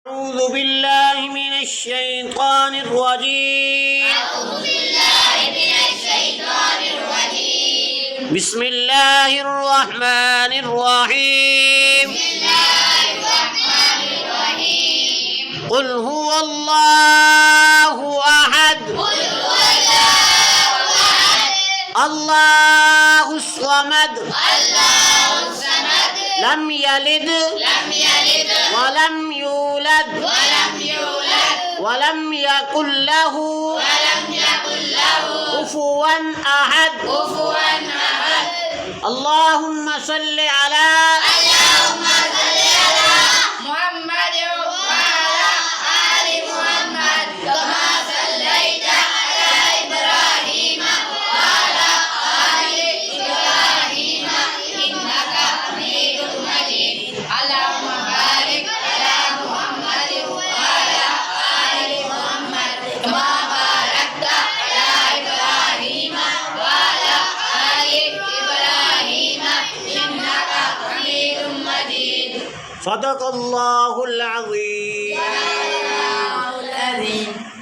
أعوذ بالله من الشيطان الرجيم. بسم الله الرحمن الرحيم. قل هو الله أحد. الله الصمد. لم يلد ولم يولد ولم يكن له كفوا أحد. اللهم صل على محمد وعلى آل محمد كما صليت على إبراهيم وعلى آل إبراهيم إنك حميد مجيد. اللهم بارك على محمد وعلى آل محمد كما باركت على إبراهيم وعلى آل إبراهيم إنك حميد مجيد. صدق الله العظيم. العظيم.